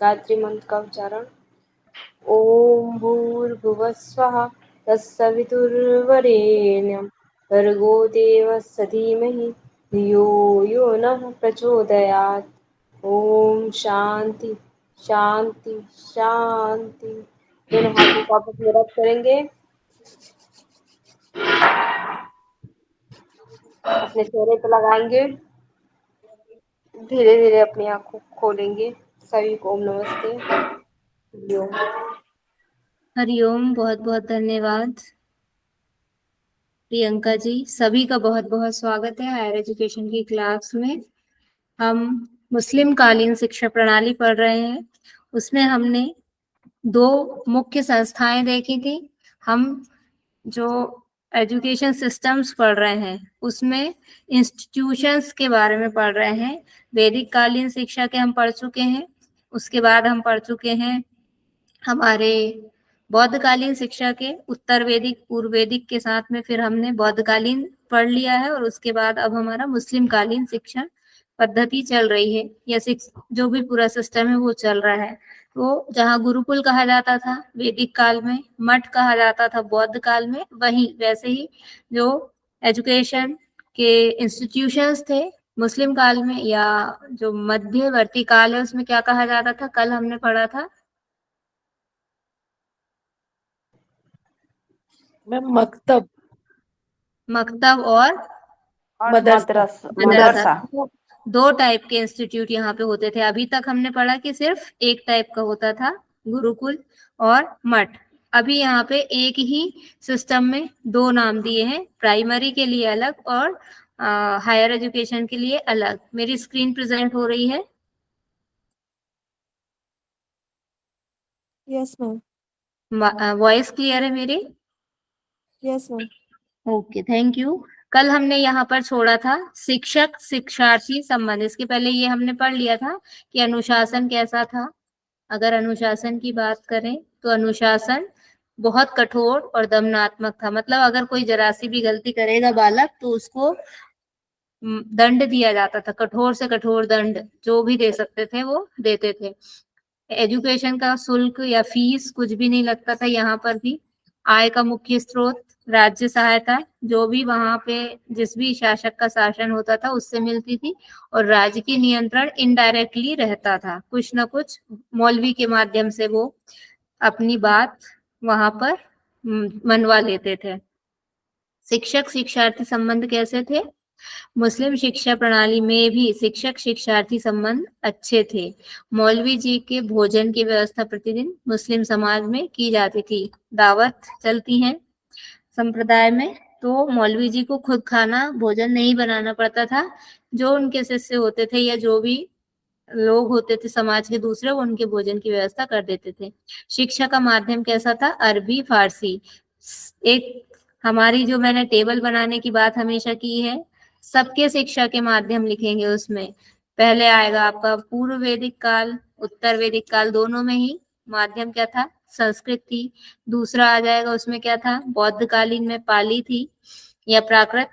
गायत्री मंत्र का उच्चारण। ओम भूर्भुवस्वः तत्सवितुर्वरेण्यं भर्गो देवस्य धीमहि धियो यो नः प्रचोदयात्। ओम शांति शांति शांति। दोनों हाथों को आपस में रब करेंगे, अपने चेहरे पर लगाएंगे, धीरे धीरे अपनी आंखों को खोलेंगे। सभी को ओम नमस्ते। हरिओम। हरिओम। बहुत बहुत धन्यवाद प्रियंका जी। सभी का बहुत बहुत स्वागत है हायर एजुकेशन की क्लास में। हम मुस्लिम कालीन शिक्षा प्रणाली पढ़ रहे हैं। उसमें हमने 2 मुख्य संस्थाएं देखी थी। हम जो एजुकेशन सिस्टम्स पढ़ रहे हैं उसमें इंस्टीट्यूशंस के बारे में पढ़ रहे हैं। वैदिक कालीन शिक्षा के हम पढ़ चुके हैं। उसके बाद हम पढ़ चुके हैं हमारे बौद्धकालीन शिक्षा के उत्तर वैदिक पूर्व वैदिक के साथ में, फिर हमने बौद्धकालीन पढ़ लिया है और उसके बाद अब हमारा मुस्लिम कालीन शिक्षा पद्धति चल रही है या जो भी पूरा सिस्टम है वो चल रहा है। तो जहाँ गुरुकुल कहा जाता था वैदिक काल में, मठ कहा जाता था बौद्ध काल में, वही वैसे ही जो एजुकेशन के इंस्टीट्यूशंस थे मुस्लिम काल में या जो मध्यवर्ती काल है उसमें क्या कहा जाता था, कल हमने पढ़ा था मैम मकतब मकतब और मदरसा। मदरसा। 2 टाइप के इंस्टीट्यूट यहाँ पे होते थे। अभी तक हमने पढ़ा कि सिर्फ एक टाइप का होता था, गुरुकुल और मठ। अभी यहाँ पे एक ही सिस्टम में 2 नाम दिए हैं, प्राइमरी के लिए अलग और हायर एजुकेशन के लिए अलग। मेरी स्क्रीन प्रेजेंट हो रही है? Yes ma'am. वॉइस क्लियर है मेरी? Yes ma'am. Okay, thank you. कल हमने यहाँ पर छोड़ा था शिक्षक शिक्षार्थी संबंध। इसके पहले ये हमने पढ़ लिया था कि अनुशासन कैसा था। अगर अनुशासन की बात करें तो अनुशासन बहुत कठोर और दंडात्मक था। मतलब अगर कोई जरा सी भी गलती करेगा बालक तो उसको दंड दिया जाता था, कठोर से कठोर दंड जो भी दे सकते थे वो देते थे। एजुकेशन का शुल्क या फीस कुछ भी नहीं लगता था यहाँ पर भी। आय का मुख्य स्रोत राज्य सहायता, जो भी वहां पे जिस भी शासक का शासन होता था उससे मिलती थी, और राज्य की नियंत्रण इनडायरेक्टली रहता था, कुछ ना कुछ मौलवी के माध्यम से वो अपनी बात वहां पर मनवा लेते थे। शिक्षक शिक्षार्थी संबंध कैसे थे? मुस्लिम शिक्षा प्रणाली में भी शिक्षक शिक्षार्थी संबंध अच्छे थे। मौलवी जी के भोजन की व्यवस्था प्रतिदिन मुस्लिम समाज में की जाती थी। दावत चलती है संप्रदाय में, तो मौलवी जी को खुद खाना भोजन नहीं बनाना पड़ता था। जो उनके शिष्य होते थे या जो भी लोग होते थे समाज के दूसरे, वो उनके भोजन की व्यवस्था कर देते थे। शिक्षा का माध्यम कैसा था? अरबी फारसी। एक हमारी जो मैंने टेबल बनाने की बात हमेशा की है, सबके शिक्षा के माध्यम लिखेंगे उसमें। पहले आएगा आपका पूर्व वैदिक काल, उत्तर वैदिक काल, दोनों में ही माध्यम क्या था? संस्कृत थी। दूसरा आ जाएगा उसमें क्या था? बौद्ध कालीन में पाली थी या प्राकृत,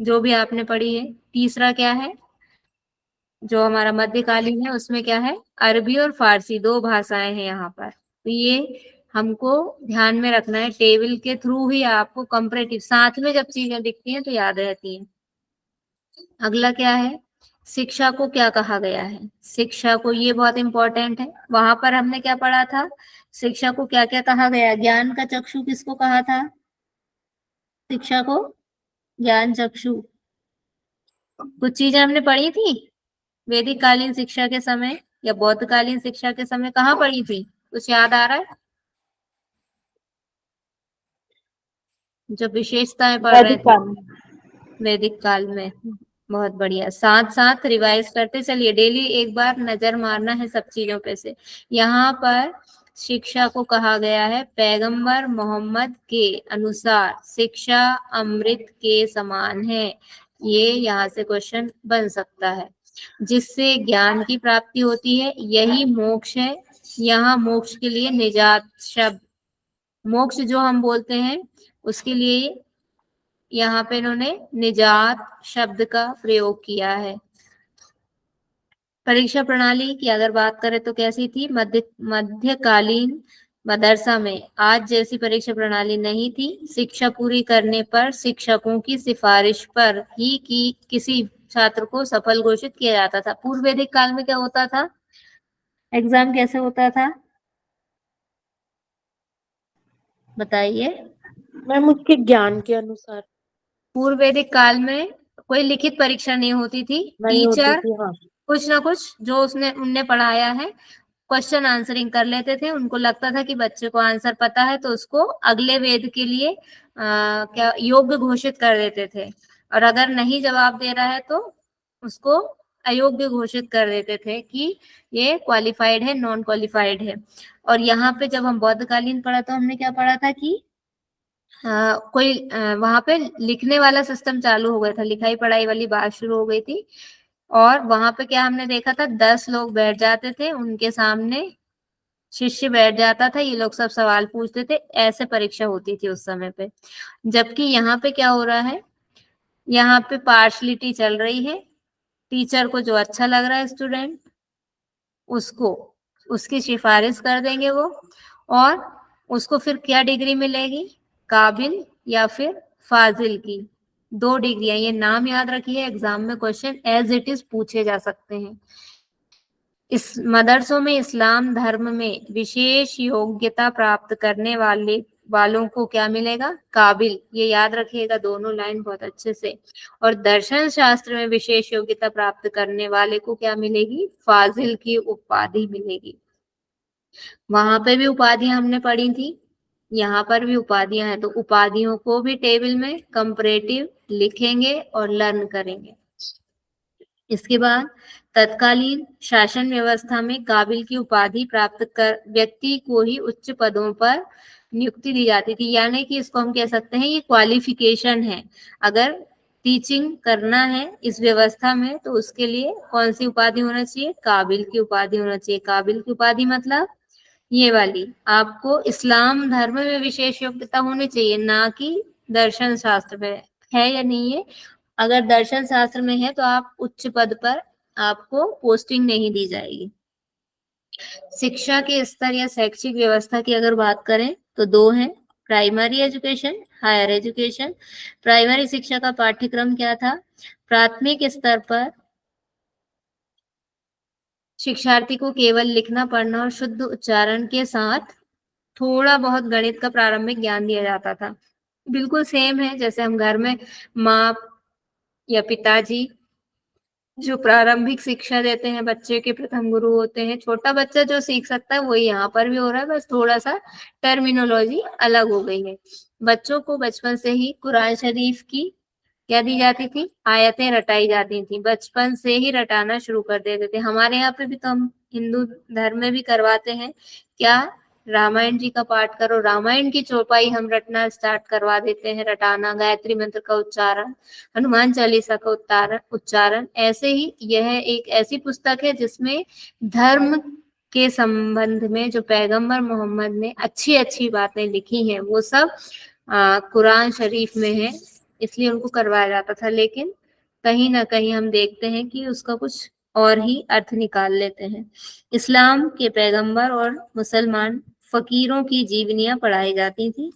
जो भी आपने पढ़ी है। तीसरा क्या है? जो हमारा मध्यकालीन है उसमें क्या है? अरबी और फारसी 2 भाषाएं हैं यहाँ पर। तो ये हमको ध्यान में रखना है। टेबल के थ्रू ही आपको कंपैरेटिव साथ में जब चीजें दिखती हैं तो याद रहती हैं। अगला क्या है? शिक्षा को क्या कहा गया है? शिक्षा को, ये बहुत इंपॉर्टेंट है। वहां पर हमने क्या पढ़ा था? शिक्षा को क्या क्या कहा गया? ज्ञान का चक्षु किसको कहा था? शिक्षा को ज्ञान चक्षु। कुछ चीजें हमने पढ़ी थी वैदिक कालीन शिक्षा के समय या बौद्ध कालीन शिक्षा के समय, कहाँ पढ़ी थी? कुछ याद आ रहा है? जो विशेषताएं पढ़ रहे वैदिक थे काल। वैदिक काल में। बहुत बढ़िया, साथ साथ रिवाइज करते चलिए। डेली एक बार नजर मारना है सब चीजों पे से। यहाँ पर शिक्षा को कहा गया है पैगंबर मोहम्मद के अनुसार शिक्षा अमृत के समान है। ये यहाँ से क्वेश्चन बन सकता है। जिससे ज्ञान की प्राप्ति होती है, यही मोक्ष है। यहाँ मोक्ष के लिए निजात शब्द, मोक्ष जो हम बोलते हैं उसके लिए यहाँ पे इन्होंने निजात शब्द का प्रयोग किया है। परीक्षा प्रणाली की अगर बात करें तो कैसी थी? मध्यकालीन मदरसा में आज जैसी परीक्षा प्रणाली नहीं थी। शिक्षा पूरी करने पर शिक्षकों की सिफारिश पर ही की किसी छात्र को सफल घोषित किया जाता था। पूर्व वैदिक काल में क्या होता था? एग्जाम कैसे होता था, बताइए। मैम उसके ज्ञान के अनुसार पूर्व वैदिक काल में कोई लिखित परीक्षा नहीं होती थी। नहीं होती टीचर थी। हाँ, कुछ ना कुछ जो उसने उनने पढ़ाया है क्वेश्चन आंसरिंग कर लेते थे। उनको लगता था कि बच्चे को आंसर पता है तो उसको अगले वेद के लिए क्या योग्य घोषित कर देते थे, और अगर नहीं जवाब दे रहा है तो उसको अयोग्य घोषित कर देते थे कि ये क्वालिफाइड है, नॉन क्वालिफाइड है। और यहाँ पे जब हम बौद्धकालीन पढ़ा तो हमने क्या पढ़ा था कि कोई वहां पे लिखने वाला सिस्टम चालू हो गया था, लिखाई पढ़ाई वाली बात शुरू हो गई थी। और वहां पे क्या हमने देखा था, 10 लोग बैठ जाते थे, उनके सामने शिष्य बैठ जाता था, ये लोग सब सवाल पूछते थे। ऐसे परीक्षा होती थी उस समय पे। जबकि यहाँ पे क्या हो रहा है, यहाँ पे पार्शलिटी चल रही है। टीचर को जो अच्छा लग रहा है स्टूडेंट, उसको उसकी सिफारिश कर देंगे वो, और उसको फिर क्या डिग्री मिलेगी, काबिल या फिर फाजिल की। 2 डिग्रियां, ये नाम याद रखिए, एग्जाम में क्वेश्चन एज इट इज पूछे जा सकते हैं। इस मदरसों में इस्लाम धर्म में विशेष योग्यता प्राप्त करने वालों को क्या मिलेगा, काबिल। ये याद रखिएगा दोनों लाइन बहुत अच्छे से। और दर्शन शास्त्र में विशेष योग्यता प्राप्त करने वाले को क्या मिलेगी, फाजिल की उपाधि मिलेगी। वहां पे भी उपाधियां हमने पढ़ी थी, यहाँ पर भी उपाधियां हैं, तो उपाधियों को भी टेबल में कंपैरेटिव लिखेंगे और लर्न करेंगे। इसके बाद तत्कालीन शासन व्यवस्था में काबिल की उपाधि प्राप्त कर व्यक्ति को ही उच्च पदों पर नियुक्ति दी जाती थी। यानी कि इसको हम कह सकते हैं ये क्वालिफिकेशन है। अगर टीचिंग करना है इस व्यवस्था में तो उसके लिए कौन सी उपाधि होना चाहिए, काबिल की उपाधि होना चाहिए। काबिल की उपाधि मतलब ये वाली, आपको इस्लाम धर्म में विशेष योग्यता होनी चाहिए, ना कि दर्शन शास्त्र में है या नहीं है। अगर दर्शन शास्त्र में है तो आप उच्च पद पर आपको पोस्टिंग नहीं दी जाएगी। शिक्षा के स्तर या शैक्षिक व्यवस्था की अगर बात करें तो 2 हैं, primary education, higher education. Primary शिक्षा का पाठ्यक्रम क्या था, प्राथमिक स्तर पर शिक्षार्थी को केवल लिखना पढ़ना और शुद्ध उच्चारण के साथ थोड़ा बहुत गणित का प्रारंभिक ज्ञान दिया जाता था। बिल्कुल सेम है जैसे हम घर में माँ या पिताजी जो प्रारंभिक शिक्षा देते हैं, बच्चे के प्रथम गुरु होते हैं। छोटा बच्चा जो सीख सकता है वही यहाँ पर भी हो रहा है, बस थोड़ा सा टर्मिनोलॉजी अलग हो गई है। बच्चों को बचपन से ही कुरान शरीफ की क्या दी जाती थी, आयतें रटाई जाती थी, बचपन से ही रटाना शुरू कर देते थे। हमारे यहाँ पे भी तो हम हिंदू धर्म में भी करवाते हैं क्या, रामायण जी का पाठ करो, रामायण की चौपाई हम रटना स्टार्ट करवा देते हैं, रटाना, गायत्री मंत्र का उच्चारण, हनुमान चालीसा का उच्चारण। ऐसे ही यह एक ऐसी पुस्तक है जिसमें धर्म के संबंध में जो पैगंबर मोहम्मद ने अच्छी अच्छी बातें लिखी हैं वो सब कुरान शरीफ में है, इसलिए उनको करवाया जाता था। लेकिन कहीं ना कहीं हम देखते हैं कि उसका कुछ और ही अर्थ निकाल लेते हैं। इस्लाम के पैगंबर और मुसलमान फकीरों की जीवनियां पढ़ाई जाती थी।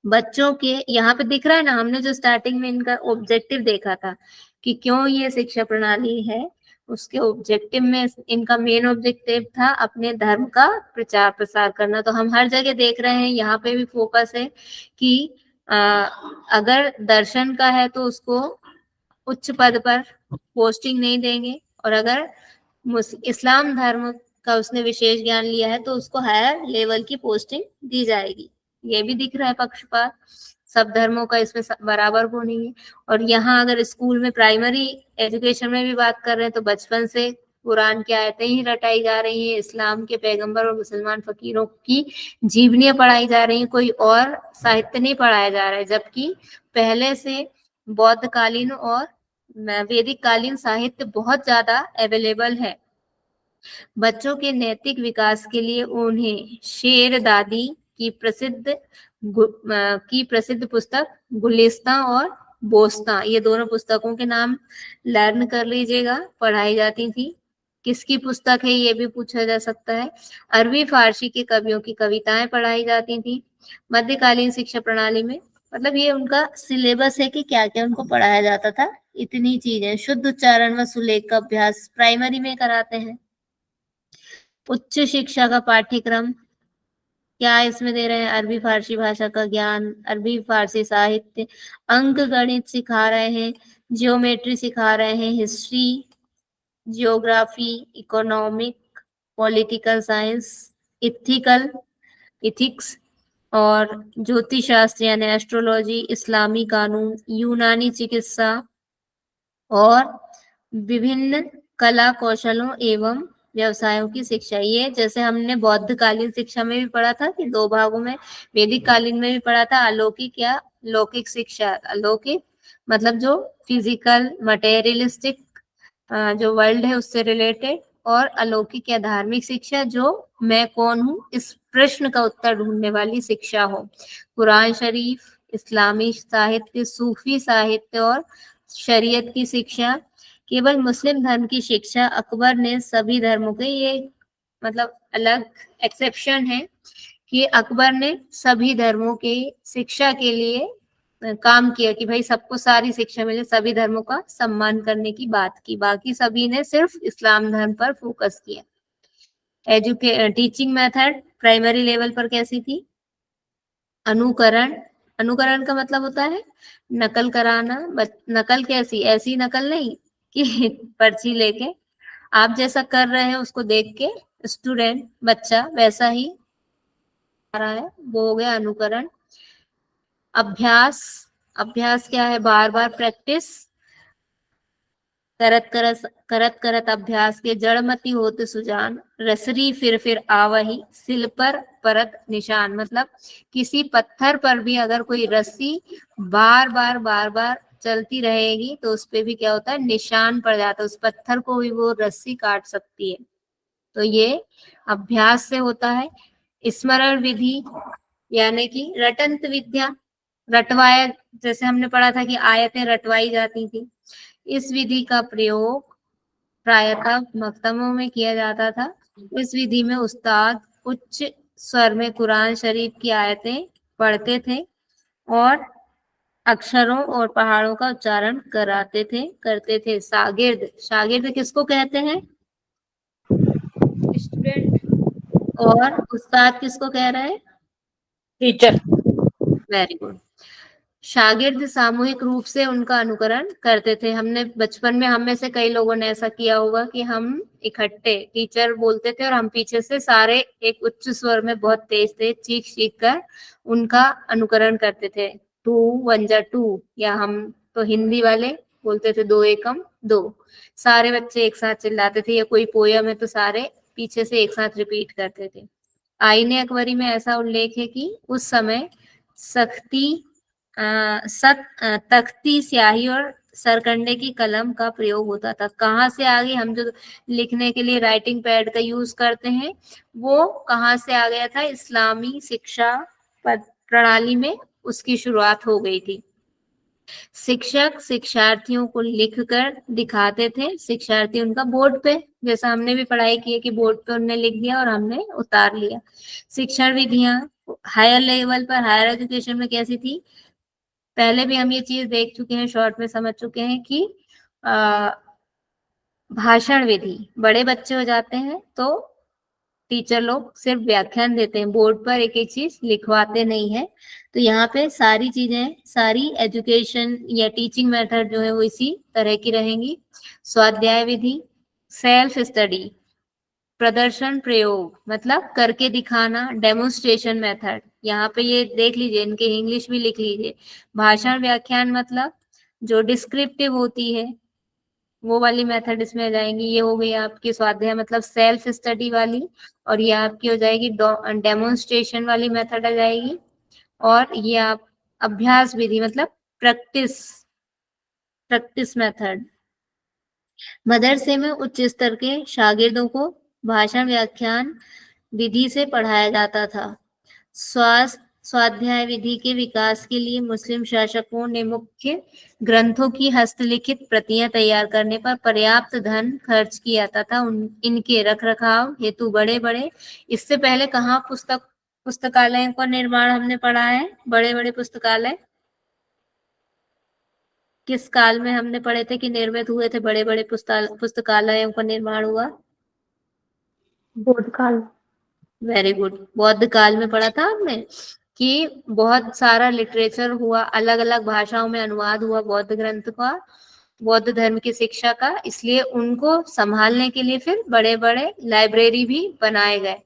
बच्चों के यहाँ पे दिख रहा है ना, हमने जो स्टार्टिंग में इनका ऑब्जेक्टिव देखा था कि क्यों ये शिक्षा प्रणाली है, उसके ऑब्जेक्टिव में इनका मेन ऑब्जेक्टिव था अपने धर्म का प्रचार प्रसार करना। तो हम हर जगह देख रहे हैं, यहाँ पे भी फोकस है कि अगर दर्शन का है तो उसको उच्च पद पर पोस्टिंग नहीं देंगे, और अगर इस्लाम धर्म का उसने विशेष ज्ञान लिया है तो उसको हायर लेवल की पोस्टिंग दी जाएगी। ये भी दिख रहा है पक्षपात, सब धर्मों का इसमें बराबर वो नहीं है। और यहाँ अगर स्कूल में प्राइमरी एजुकेशन में भी बात कर रहे हैं तो बचपन से कुरान की आयतें ही रटाई जा रही हैं, इस्लाम के पैगंबर और मुसलमान फकीरों की जीवनियां पढ़ाई जा रही हैं, कोई और साहित्य नहीं पढ़ाया जा रहा है। जबकि पहले से बौद्धकालीन और वैदिक कालीन साहित्य बहुत ज्यादा अवेलेबल है। बच्चों के नैतिक विकास के लिए उन्हें शेर दादी की प्रसिद्ध पुस्तक गुलिस्तां और बोस्तां, ये दोनों पुस्तकों के नाम लर्न कर लीजिएगा, पढ़ाई जाती थी। किसकी पुस्तक है ये भी पूछा जा सकता है। अरबी फारसी के कवियों की कविताएं पढ़ाई जाती थी। मध्यकालीन शिक्षा प्रणाली में मतलब ये उनका सिलेबस है कि क्या क्या उनको पढ़ाया जाता था, इतनी चीजें। शुद्ध उच्चारण व सुलेख का अभ्यास प्राइमरी में कराते हैं। उच्च शिक्षा का पाठ्यक्रम क्या इसमें दे रहे हैं, अरबी फारसी भाषा का ज्ञान, अरबी फारसी साहित्य, अंक गणित सिखा रहे हैं, जियोमेट्री सिखा रहे हैं, history, geography, economic, political science, ethics और ज्योतिष शास्त्र यानी एस्ट्रोलॉजी, इस्लामी कानून, यूनानी चिकित्सा और विभिन्न कला कौशलों एवं व्यवसायों की शिक्षा। ये जैसे हमने बौद्धकालीन शिक्षा में भी पढ़ा था कि 2 भागों में, वैदिक कालीन में भी पढ़ा था, अलौकिक या लौकिक शिक्षा। अलौकिक मतलब जो फिजिकल मटेरियलिस्टिक जो वर्ल्ड है उससे रिलेटेड, और अलौकिक या धार्मिक शिक्षा जो मैं कौन हूँ इस प्रश्न का उत्तर ढूंढने वाली शिक्षा हो। कुरान शरीफ, इस्लामी साहित्य, सूफी साहित्य और शरीयत की शिक्षा। केवल मुस्लिम धर्म की शिक्षा अकबर ने सभी धर्मों के, ये मतलब अलग एक्सेप्शन है कि अकबर ने सभी धर्मों के शिक्षा के लिए काम किया कि भाई सबको सारी शिक्षा मिले, सभी धर्मों का सम्मान करने की बात की। बाकी सभी ने सिर्फ इस्लाम धर्म पर फोकस किया। टीचिंग मेथड प्राइमरी लेवल पर कैसी थी? अनुकरण। अनुकरण का मतलब होता है नकल कराना। नकल कैसी? ऐसी नकल नहीं कि पर्ची लेके आप जैसा कर रहे हैं उसको देख के स्टूडेंट बच्चा वैसा ही आ रहा है, वो हो गया अनुकरण। अभ्यास। अभ्यास क्या है? बार बार प्रैक्टिस। करत करत अभ्यास के जड़मती होत सुजान, रसरी फिर आवही, सिल पर परत निशान। मतलब किसी पत्थर पर भी अगर कोई रस्सी बार बार चलती रहेगी तो उस पे भी क्या होता है? निशान पड़ जाता है, उस पत्थर को भी वो रस्सी काट सकती है। तो ये अभ्यास से होता है। स्मरण विधि यानी कि रटंत विद्या, रटवाया, जैसे हमने पढ़ा था कि आयतें रटवाई जाती थी। इस विधि का प्रयोग प्रायतः मकतबों में किया जाता था। इस विधि में उस्ताद उच्च स्वर में कुरान शरीफ की आयतें पढ़ते थे और अक्षरों और पहाड़ों का उच्चारण करते थे। शागिर्द। शागिर्द किसको कहते हैं? स्टूडेंट। और उस्ताद किसको कह रहे हैं? टीचर। Very good. शागिर्द सामूहिक रूप से उनका अनुकरण करते थे। हमने बचपन में, हम में से कई लोगों ने ऐसा किया होगा कि हम इकट्ठे टीचर बोलते थे और हम पीछे से सारे एक उच्च स्वर में बहुत तेज तेज चीख कर उनका अनुकरण करते थे। 2 1 जा 2, या हम तो हिंदी वाले बोलते थे 2 एकम 2। सारे बच्चे एक साथ चिल्लाते थे, या कोई पोयम है तो सारे पीछे से एक साथ रिपीट करते थे। आईने अकबरी में ऐसा उल्लेख है कि उस समय तख्ती, स्याही और सरकंडे की कलम का प्रयोग होता था। कहाँ से आ गई? हम जो लिखने के लिए राइटिंग पैड का यूज करते हैं वो कहाँ से आ गया था? इस्लामी शिक्षा प्रणाली में उसकी शुरुआत हो गई थी। शिक्षक शिक्षार्थियों को लिखकर दिखाते थे। शिक्षार्थी उनका बोर्ड पे, जैसा हमने भी पढ़ाई की है कि बोर्ड पे उन्होंने लिख दिया और हमने उतार लिया। शिक्षण विधियां हायर लेवल पर, हायर एजुकेशन में कैसी थी? पहले भी हम ये चीज देख चुके हैं, शॉर्ट में समझ चुके हैं कि भाषण विधि, बड़े बच्चे हो जाते हैं तो टीचर लोग सिर्फ व्याख्यान देते हैं, बोर्ड पर एक एक चीज लिखवाते नहीं है। तो यहाँ पे सारी चीजें, सारी एजुकेशन या टीचिंग मेथड जो है वो इसी तरह की रहेंगी। स्वाध्याय विधि, सेल्फ स्टडी, प्रदर्शन प्रयोग मतलब करके दिखाना, डेमोन्स्ट्रेशन मेथड। यहाँ पे ये देख लीजिए, इनके इंग्लिश भी लिख लीजिए। भाषण व्याख्यान मतलब जो डिस्क्रिप्टिव होती है वो वाली मेथड इसमें आ जाएंगी। ये हो गई आपकी स्वाध्याय मतलब सेल्फ स्टडी वाली, और ये आपकी हो जाएगी डेमोन्स्ट्रेशन वाली मेथड आ जाएगी। और ये आप अभ्यास विधि मतलब प्रैक्टिस मेथड। मदरसे में उच्च स्तर के शागिर्दों को भाषण व्याख्यान विधि से पढ़ाया जाता था। स्वाध्याय विधि के विकास के लिए मुस्लिम शासकों ने मुख्य ग्रंथों की हस्तलिखित प्रतियां तैयार करने पर पर्याप्त धन खर्च किया तथा इनके रखरखाव हेतु बड़े बड़े, इससे पहले कहाँ पुस्तकालयों का निर्माण हमने पढ़ा है? बड़े बड़े पुस्तकालय किस काल में हमने पढ़े थे कि निर्मित हुए थे? बड़े बड़े पुस्तकालयों का निर्माण हुआ? बौद्ध काल। वेरी गुड, बौद्ध काल में पढ़ा था हमने कि बहुत सारा लिटरेचर हुआ, अलग अलग भाषाओं में अनुवाद हुआ बौद्ध ग्रंथ का, बौद्ध धर्म की शिक्षा का, इसलिए उनको संभालने के लिए फिर बड़े बड़े लाइब्रेरी भी बनाए गए।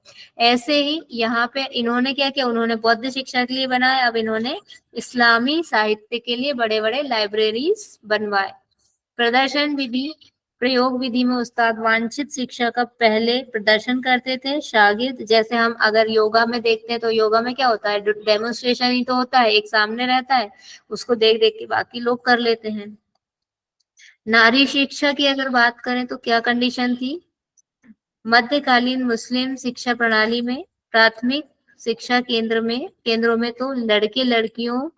ऐसे ही यहाँ पे इन्होंने क्या किया, उन्होंने बौद्ध शिक्षा के लिए बनाए, अब इन्होंने इस्लामी साहित्य के लिए बड़े बड़े लाइब्रेरीज बनवाए। प्रदर्शन विधि, प्रयोग विधि में उस्ताद वांछित शिक्षा का पहले प्रदर्शन करते थे, शागिर्द, जैसे हम अगर योगा में देखते हैं तो योगा में क्या होता है, डेमोन्स्ट्रेशन ही तो होता है, एक सामने रहता है, उसको देख देख के बाकी लोग कर लेते हैं। नारी शिक्षा की अगर बात करें तो क्या कंडीशन थी? मध्यकालीन मुस्लिम शिक्षा प्रणाली में प्राथमिक शिक्षा केंद्रों में तो लड़के लड़कियों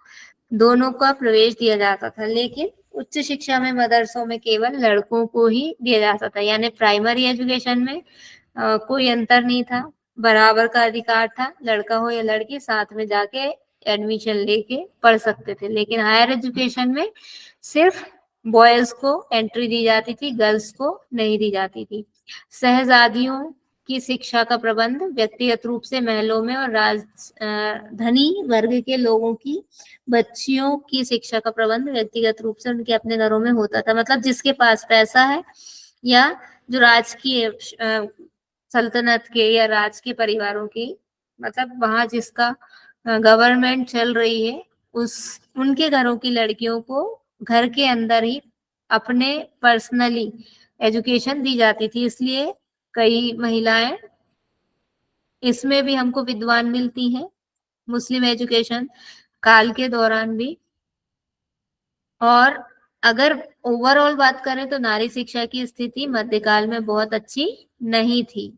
दोनों का प्रवेश दिया जाता था, लेकिन उच्च शिक्षा में मदरसों में केवल लड़कों को ही दिया जाता था, यानी प्राइमरी एजुकेशन में कोई अंतर नहीं था, बराबर का अधिकार था, लड़का हो या लड़की साथ में जाके एडमिशन लेके पढ़ सकते थे। लेकिन हायर एजुकेशन में सिर्फ बॉयज को एंट्री दी जाती थी, गर्ल्स को नहीं दी जाती थी। शहजादियों की शिक्षा का प्रबंध व्यक्तिगत रूप से महलों में और धनी वर्ग के लोगों की बच्चियों की शिक्षा का प्रबंध व्यक्तिगत रूप से उनके अपने घरों में होता था। मतलब जिसके पास पैसा है या जो राजकीय सल्तनत के या राज के परिवारों की, मतलब वहां जिसका गवर्नमेंट चल रही है, उनके घरों की लड़कियों को घर के अंदर ही अपने पर्सनली एजुकेशन दी जाती थी। इसलिए कई महिलाएं इसमें भी हमको विद्वान मिलती हैं मुस्लिम एजुकेशन काल के दौरान भी। और अगर ओवरऑल बात करें तो नारी शिक्षा की स्थिति मध्यकाल में बहुत अच्छी नहीं थी।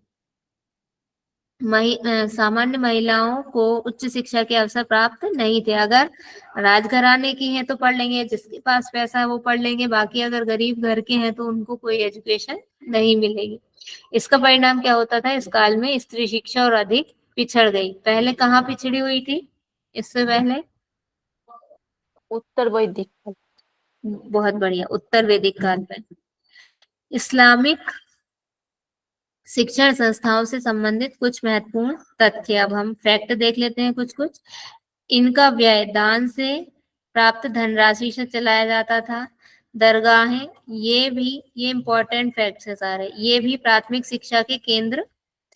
सामान्य महिलाओं को उच्च शिक्षा के अवसर प्राप्त नहीं थे। अगर राजघराने की हैं तो पढ़ लेंगे, जिसके पास पैसा है वो पढ़ लेंगे, बाकी अगर गरीब घर के हैं तो उनको कोई एजुकेशन नहीं मिलेगी। इसका परिणाम क्या होता था? इस काल में स्त्री शिक्षा और अधिक पिछड़ गई। पहले कहाँ पिछड़ी हुई थी इससे पहले? उत्तर वैदिक काल। बहुत बढ़िया, उत्तर वैदिक काल में। इस्लामिक शिक्षण संस्थाओं से संबंधित कुछ महत्वपूर्ण तथ्य, अब हम फैक्ट देख लेते हैं कुछ कुछ। इनका व्यय दान से प्राप्त धनराशि से चलाया जाता था। दरगाहें, ये इंपॉर्टेंट फैक्ट्स है सारे, ये भी प्राथमिक शिक्षा के केंद्र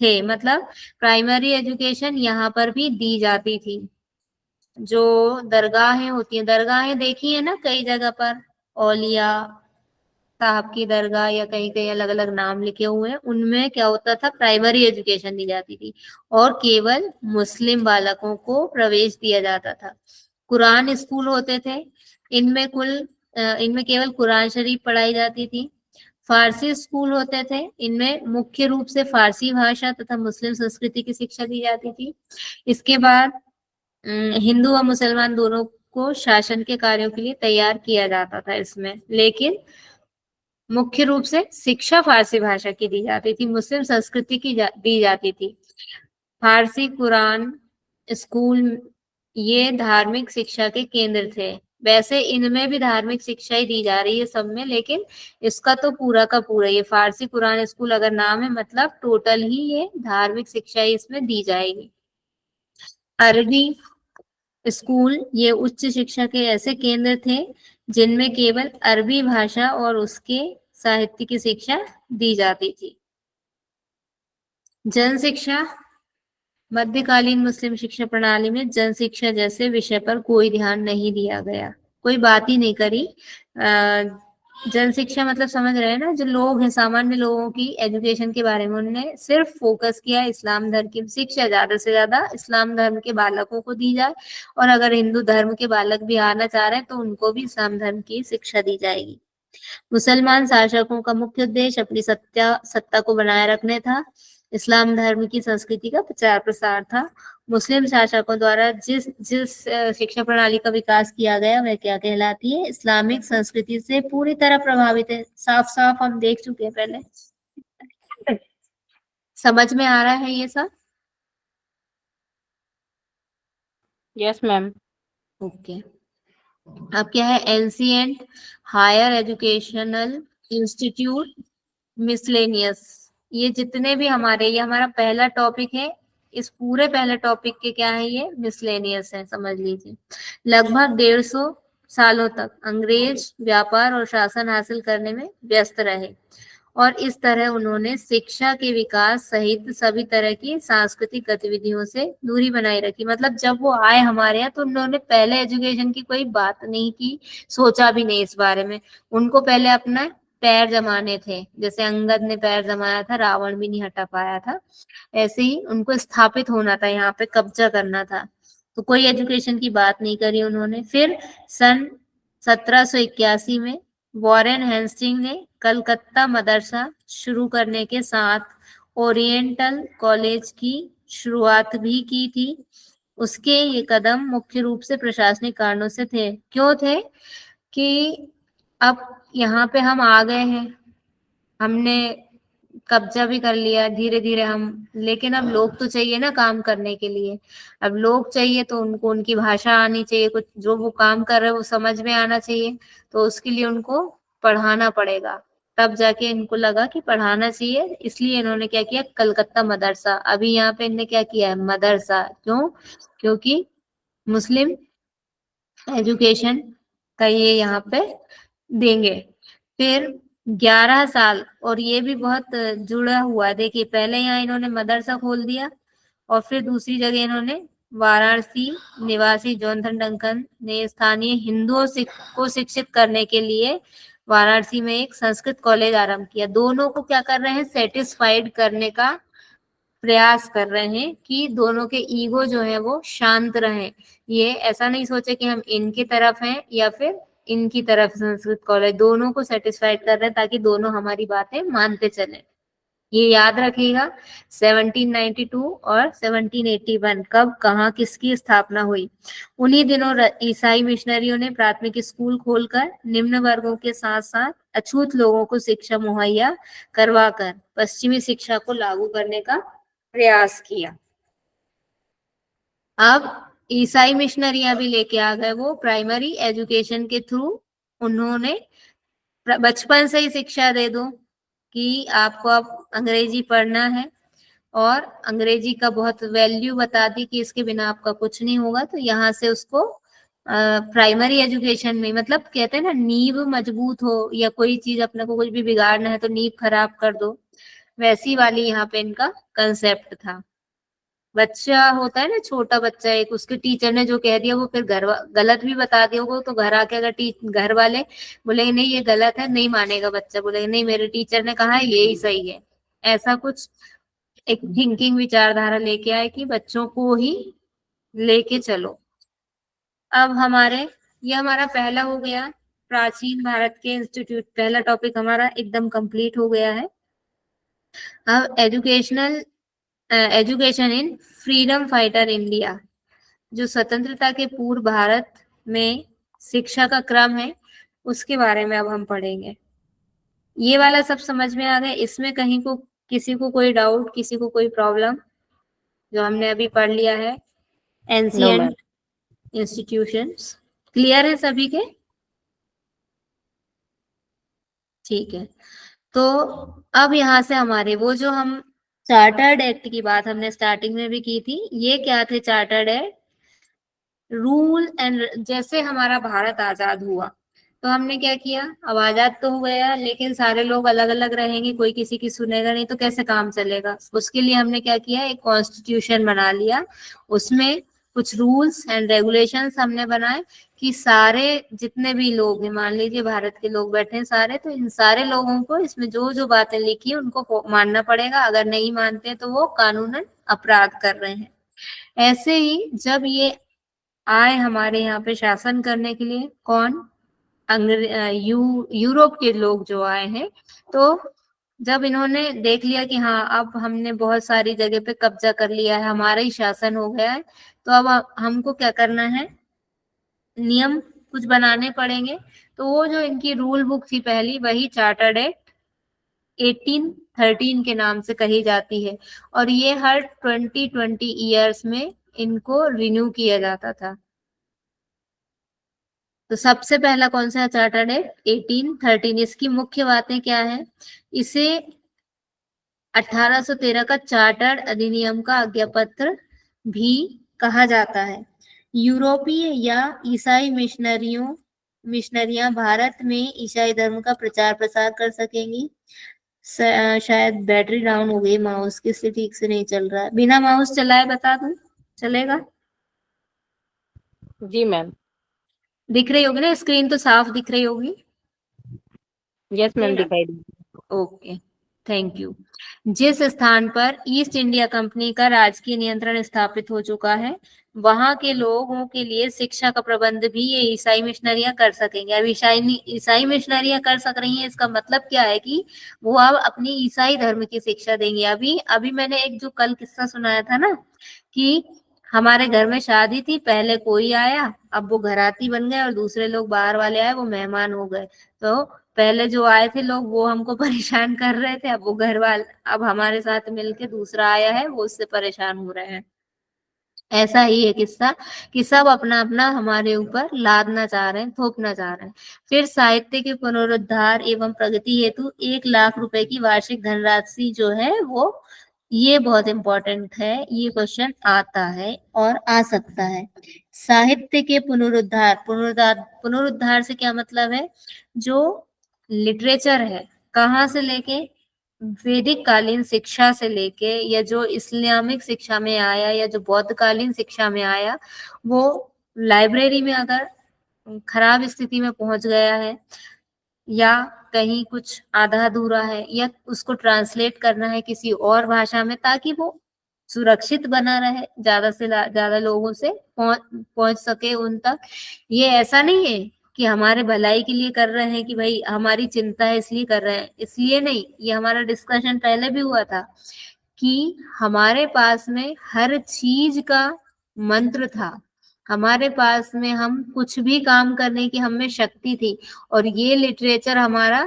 थे, मतलब प्राइमरी एजुकेशन यहाँ पर भी दी जाती थी। जो दरगाहें होती हैं, दरगाहें देखी है ना कई जगह पर, औलिया साहब की दरगाह या कहीं कहीं अलग अलग नाम लिखे हुए हैं, उनमें क्या होता था, प्राइमरी एजुकेशन दी जाती थी और केवल मुस्लिम बालकों को प्रवेश दिया जाता था। कुरान स्कूल होते थे, इनमें केवल कुरान शरीफ पढ़ाई जाती थी। फारसी स्कूल होते थे, इनमें मुख्य रूप से फारसी भाषा तथा मुस्लिम संस्कृति की शिक्षा दी जाती थी। इसके बाद हिंदू और मुसलमान दोनों को शासन के कार्यों के लिए तैयार किया जाता था इसमें, लेकिन मुख्य रूप से शिक्षा फारसी भाषा की दी जाती थी, मुस्लिम संस्कृति की दी जाती थी। फारसी कुरान स्कूल ये धार्मिक शिक्षा के केंद्र थे। वैसे इनमें भी धार्मिक शिक्षा ही दी जा रही है सब में, लेकिन इसका तो पूरा का पूरा ये फारसी कुरान स्कूल अगर नाम है, मतलब टोटल ही ये धार्मिक शिक्षा ही इसमें दी जाएगी। अरबी स्कूल ये उच्च शिक्षा के ऐसे केंद्र थे जिनमें केवल अरबी भाषा और उसके साहित्य की शिक्षा दी जाती थी। जन शिक्षा, मध्यकालीन मुस्लिम शिक्षा प्रणाली में जन शिक्षा जैसे विषय पर कोई ध्यान नहीं दिया गया, कोई बात ही नहीं करी। जन शिक्षा मतलब समझ रहे हैं ना, जो लोग हैं सामान्य लोगों की एजुकेशन के बारे में उन्होंने सिर्फ फोकस किया इस्लाम धर्म की शिक्षा ज्यादा से ज्यादा इस्लाम धर्म के बालकों को दी जाए, और अगर हिंदू धर्म के बालक भी आना चाह रहे हैं तो उनको भी इस्लाम धर्म की शिक्षा दी जाएगी। मुसलमान शासकों का मुख्य उद्देश्य अपनी सत्ता को बनाए रखने था। इस्लाम धर्म की संस्कृति का प्रचार प्रसार था। मुस्लिम शासकों द्वारा जिस जिस शिक्षा प्रणाली का विकास किया गया वह क्या कहलाती है? इस्लामिक संस्कृति से पूरी तरह प्रभावित है। साफ साफ हम देख चुके हैं पहले। समझ में आ रहा है ये सब? Yes ma'am. ओके। अब क्या है? Ancient higher educational institute miscellaneous. ये जितने भी हमारे, ये हमारा पहला टॉपिक है। इस पूरे पहले टॉपिक के क्या है? ये मिसलेनियस है, समझ लीजिए। लगभग 150 सालों तक अंग्रेज व्यापार और शासन हासिल करने में व्यस्त रहे और इस तरह उन्होंने शिक्षा के विकास सहित सभी तरह की सांस्कृतिक गतिविधियों से दूरी बनाए रखी। मतलब जब वो आए हमारे यहाँ तो उन्होंने पहले एजुकेशन की कोई बात नहीं की, सोचा भी नहीं इस बारे में। उनको पहले अपना पैर जमाने थे, जैसे अंगद ने पैर जमाया था, रावण भी नहीं हटा पाया था, ऐसे ही उनको स्थापित होना था, यहाँ पे कब्जा करना था। तो कोई एजुकेशन की बात नहीं करी उन्होंने। फिर सन 1781 में वॉरेन हेस्टिंग ने कलकत्ता मदरसा शुरू करने के साथ ओरिएंटल कॉलेज की शुरुआत भी की थी। उसके ये कदम मुख्य रूप से प्रशासनिक कारणों से थे। क्यों थे? कि अब यहाँ पे हम आ गए हैं, हमने कब्जा भी कर लिया धीरे धीरे हम, लेकिन अब लोग तो चाहिए ना काम करने के लिए। अब लोग चाहिए तो उनको उनकी भाषा आनी चाहिए, कुछ जो वो काम कर रहे हैं वो समझ में आना चाहिए, तो उसके लिए उनको पढ़ाना पड़ेगा। तब जाके इनको लगा कि पढ़ाना चाहिए, इसलिए इन्होंने क्या किया? कलकत्ता मदरसा। अभी यहाँ पे इन्होंने क्या किया है? मदरसा। क्यों? क्योंकि मुस्लिम एजुकेशन का ये यहाँ पे देंगे। फिर 11 साल, और ये भी बहुत जुड़ा हुआ है। देखिए पहले यहाँ इन्होंने मदरसा खोल दिया और फिर दूसरी जगह इन्होंने वाराणसी निवासी जॉनथन डंकन ने स्थानीय हिंदुओं को शिक्षित करने के लिए वाराणसी में एक संस्कृत कॉलेज आरंभ किया। दोनों को क्या कर रहे हैं? सेटिस्फाइड करने का प्रयास कर रहे हैं कि दोनों के ईगो जो है वो शांत रहे। ये ऐसा नहीं सोचे कि हम इनकी तरफ हैं या फिर इनकी तरफ। संस्कृत कॉलेज दोनों को सेटिस्फाइड कर रहे हैं ताकि दोनों हमारी बातें मानते चले। ये याद रखिएगा। 1792 और 1781 कब कहाँ किसकी स्थापना हुई? उन्हीं दिनों ईसाई मिशनरियों ने प्राथमिक स्कूल खोलकर निम्न वर्गों के साथ साथ अछूत लोगों को शिक्षा मुहैया करवाकर पश्चिमी शिक्षा को लागू करने का प्रयास किया। अब ईसाई मिशनरियां भी लेके आ गए, वो प्राइमरी एजुकेशन के थ्रू उन्होंने बचपन से ही शिक्षा दे दो कि आपको अब अंग्रेजी पढ़ना है, और अंग्रेजी का बहुत वैल्यू बता दी कि इसके बिना आपका कुछ नहीं होगा। तो यहाँ से उसको प्राइमरी एजुकेशन में, मतलब कहते हैं ना नींव मजबूत हो, या कोई चीज अपने को कुछ भी बिगाड़ना है तो नींव खराब कर दो, वैसी वाली यहाँ पे इनका कंसेप्ट था। बच्चा होता है ना, छोटा बच्चा, एक उसके टीचर ने जो कह दिया वो फिर गलत भी बता दिया होगा, तो घर आके अगर घर वाले बोलेंगे नहीं ये गलत है, नहीं मानेगा बच्चा, बोलेगा नहीं मेरे टीचर ने कहा है यही सही है। ऐसा कुछ एक थिंकिंग विचारधारा लेके आए कि बच्चों को ही लेके चलो। अब ये हमारा पहला हो गया प्राचीन भारत के इंस्टीट्यूट। पहला टॉपिक हमारा एकदम कंप्लीट हो गया है। अब education in freedom fighter India, जो स्वतंत्रता के पूर्व भारत में शिक्षा का क्रम है, उसके बारे में अब हम पढ़ेंगे। ये वाला सब समझ में आ गया? इसमें कहीं को किसी को कोई डाउट, किसी को कोई प्रॉब्लम? जो हमने अभी पढ़ लिया है एंशिएंट इंस्टीट्यूशंस, क्लियर है सभी के? ठीक है। तो अब यहाँ से हमारे वो जो हम चार्टर्ड एक्ट की बात हमने स्टार्टिंग में भी की थी, ये क्या थे चार्टर्ड एक्ट? रूल एंड, जैसे हमारा भारत आजाद हुआ तो हमने क्या किया? अब आजाद तो हो गया लेकिन सारे लोग अलग अलग रहेंगे, कोई किसी की सुनेगा नहीं, तो कैसे काम चलेगा? उसके लिए हमने क्या किया? एक कॉन्स्टिट्यूशन बना लिया। उसमें कुछ रूल्स एंड रेगुलेशंस हमने बनाए कि सारे जितने भी लोग हैं, मान लीजिए भारत के लोग बैठे हैं सारे, तो इन सारे लोगों को इसमें जो जो बातें लिखी है उनको मानना पड़ेगा। अगर नहीं मानते तो वो कानूनन अपराध कर रहे हैं। ऐसे ही जब ये आए हमारे यहाँ पे शासन करने के लिए, कौन? यूरोप के लोग जो आए हैं, तो जब इन्होंने देख लिया कि हाँ अब हमने बहुत सारी जगह पे कब्जा कर लिया है, हमारा ही शासन हो गया है, तो अब हमको क्या करना है, नियम कुछ बनाने पड़ेंगे। तो वो जो इनकी रूल बुक थी पहली, वही चार्टर्ड एक्ट 1813 के नाम से कही जाती है, और ये हर 20 ईयर्स में इनको रिन्यू किया जाता था। तो सबसे पहला कौन सा चार्टर्ड एक्ट 1813। इसकी मुख्य बातें क्या है, इसे 1813 का चार्टर्ड अधिनियम का आज्ञापत्र भी कहा जाता है। यूरोपीय या ईसाई मिशनरियां भारत में ईसाई धर्म का प्रचार प्रसार कर सकेंगी। शायद बैटरी डाउन हो गई माउस की, इसलिए ठीक से नहीं चल रहा है। बिना माउस चलाए बता दूं, चलेगा? जी मैम। दिख रही होगी ना स्क्रीन, तो साफ दिख रही होगी। यस मैम, दिखाई दी। Okay, thank you. जिस स्थान पर ईस्ट इंडिया कंपनी का राजकीय नियंत्रण स्थापित हो चुका है, वहां के लोगों के लिए शिक्षा का प्रबंध भी ये ईसाई मिशनरियां कर सकेंगे। अब ईसाई मिशनरियां कर सक रही हैं, इसका मतलब क्या है कि वो अब अपनी ईसाई धर्म की शिक्षा देंगे। अभी अभी मैंने एक जो कल किस्सा सुनाया था ना, कि हमारे घर में शादी थी, पहले कोई आया, अब वो घराती बन गए, और दूसरे लोग बाहर वाले आए, वो मेहमान हो गए। तो पहले जो आए थे लोग वो हमको परेशान कर रहे थे, अब वो घर वाले अब हमारे साथ मिलके दूसरा आया है, वो उससे परेशान हो रहे हैं। ऐसा ही है किस्सा, कि सब अपना अपना हमारे ऊपर लादना चाह रहे हैं, थोपना चाह रहे हैं। फिर साहित्य के पुनरुद्धार एवं प्रगति हेतु 1 लाख रुपए की वार्षिक धनराशि जो है वो, ये बहुत इंपॉर्टेंट है, ये क्वेश्चन आता है और आ सकता है। साहित्य के पुनरुद्धार से क्या मतलब है, जो लिटरेचर है, कहाँ से लेके, वैदिक कालीन शिक्षा से लेके, या जो इस्लामिक शिक्षा में आया, या जो बौद्ध कालीन शिक्षा में आया, वो लाइब्रेरी में अगर खराब स्थिति में पहुंच गया है, या कहीं कुछ आधा अधूरा है, या उसको ट्रांसलेट करना है किसी और भाषा में, ताकि वो सुरक्षित बना रहे, ज्यादा से ज्यादा लोगों से पहुंच सके उन तक। ये ऐसा नहीं है कि हमारे भलाई के लिए कर रहे हैं, कि भाई हमारी चिंता है इसलिए कर रहे हैं, इसलिए नहीं। ये हमारा डिस्कशन पहले भी हुआ था कि हमारे पास में हर चीज का मंत्र था, हमारे पास में हम कुछ भी काम करने की हमें शक्ति थी, और ये लिटरेचर हमारा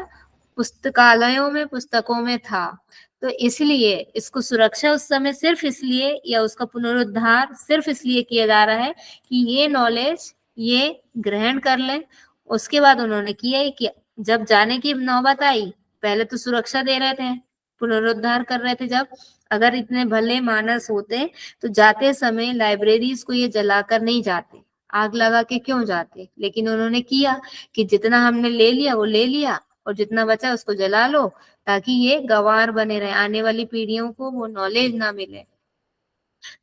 पुस्तकालयों में, पुस्तकों में था। तो इसलिए इसको सुरक्षा उस समय सिर्फ इसलिए, या उसका पुनरुद्धार सिर्फ इसलिए किया जा रहा है कि ये नॉलेज ये ग्रहण कर लें। उसके बाद उन्होंने किया ही किया, जब जाने की नौबत आई, पहले तो सुरक्षा दे रहे थे, पुनरुद्धार कर रहे थे। जब अगर इतने भले मानस होते तो जाते समय लाइब्रेरीज को ये जलाकर नहीं जाते, आग लगा के क्यों जाते। लेकिन उन्होंने किया कि जितना हमने ले लिया वो ले लिया, और जितना बचा उसको जला लो, ताकि ये गंवार बने रहे, आने वाली पीढ़ियों को वो नॉलेज ना मिले।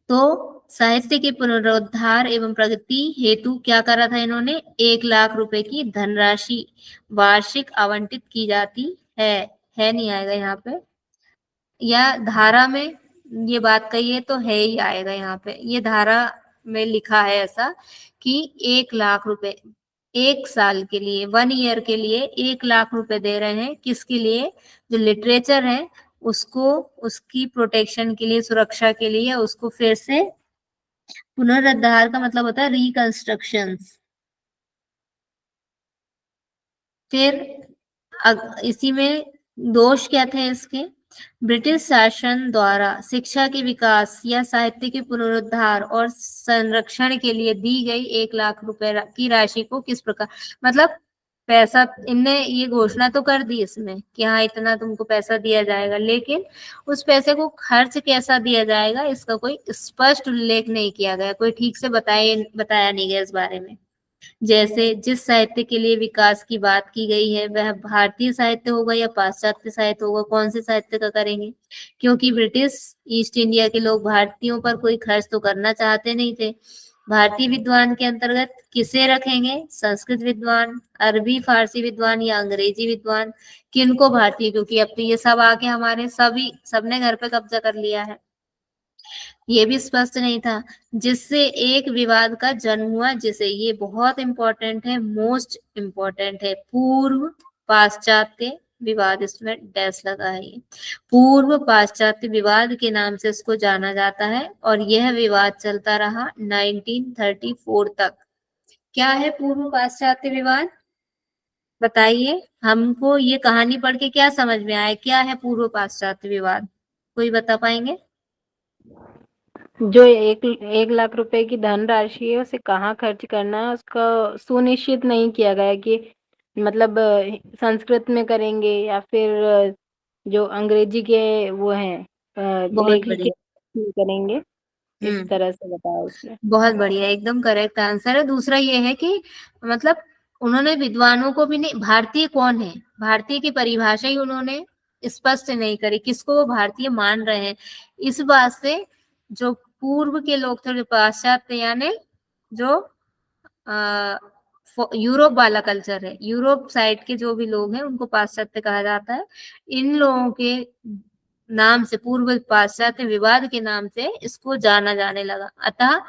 तो साहित्य के पुनरुद्धार एवं प्रगति हेतु क्या करा था इन्होंने, 1 लाख रुपए की धनराशि वार्षिक आवंटित की जाती है नहीं आएगा यहाँ पे, या धारा में ये बात कही है तो है ही आएगा यहाँ पे। ये धारा में लिखा है ऐसा कि 1 लाख रुपए 1 साल के लिए, 1 ईयर के लिए 1 लाख रुपए दे रहे हैं। किसके लिए, जो लिटरेचर है उसको, उसकी प्रोटेक्शन के लिए, सुरक्षा के लिए, उसको फिर से पुनरुद्धार का मतलब होता है रिकंस्ट्रक्शन। फिर इसी में दोष क्या थे इसके, ब्रिटिश शासन द्वारा शिक्षा के विकास या साहित्य के पुनरुद्धार और संरक्षण के लिए दी गई 1 लाख रुपए की राशि को किस प्रकार, मतलब पैसा इनने ये घोषणा तो कर दी इसमें कि हाँ इतना तुमको पैसा दिया जाएगा, लेकिन उस पैसे को खर्च कैसा दिया जाएगा इसका कोई स्पष्ट उल्लेख नहीं किया गया, कोई ठीक से बताया नहीं गया इस बारे में। जैसे जिस साहित्य के लिए विकास की बात की गई है वह भारतीय साहित्य होगा या पाश्चात्य साहित्य होगा, कौन से साहित्य का करेंगे, क्योंकि ब्रिटिश ईस्ट इंडिया के लोग भारतीयों पर कोई खर्च तो करना चाहते नहीं थे। भारतीय विद्वान के अंतर्गत किसे रखेंगे, संस्कृत विद्वान, अरबी फारसी विद्वान या अंग्रेजी विद्वान, किनको भारतीय, क्योंकि अब तो ये सब आके हमारे सबने घर पे कब्जा कर लिया है। ये भी स्पष्ट नहीं था, जिससे एक विवाद का जन्म हुआ, जिसे, ये बहुत इंपॉर्टेंट है, मोस्ट इंपॉर्टेंट है, पूर्व पाश्चात्य विवाद, इसमें डैश लगा है, ये पूर्व पाश्चात्य विवाद के नाम से इसको जाना जाता है, और यह विवाद चलता रहा 1934 तक। क्या है पूर्व पाश्चात्य विवाद, बताइए हमको, ये कहानी पढ़ के क्या समझ में आया, क्या है पूर्व पाश्चात्य विवाद, कोई बता पाएंगे? जो 1 लाख रुपए की धनराशि है उसे कहाँ खर्च करना है उसका सुनिश्चित नहीं किया गया कि मतलब संस्कृत में करेंगे या फिर जो अंग्रेजी के वो हैं बहुत लेखक बढ़िया। के करेंगे, इस तरह से बताया उसने। बहुत बढ़िया, एकदम करेक्ट आंसर है। दूसरा ये है कि मतलब उन्होंने विद्वानों को भी नहीं, भारतीय कौन है, भारतीय की परिभाषा ही उन्होंने स्पष्ट नहीं करी, किसको वो भारतीय मान रहे हैं। इस बात से जो पूर्व के लोग थे, जो पाश्चात्य यानी जो यूरोप वाला कल्चर है, यूरोप साइड के जो भी लोग हैं उनको पाश्चात्य कहा जाता है। इन लोगों के नाम से, पूर्व पाश्चात्य विवाद के नाम से इसको जाना जाने लगा। अतः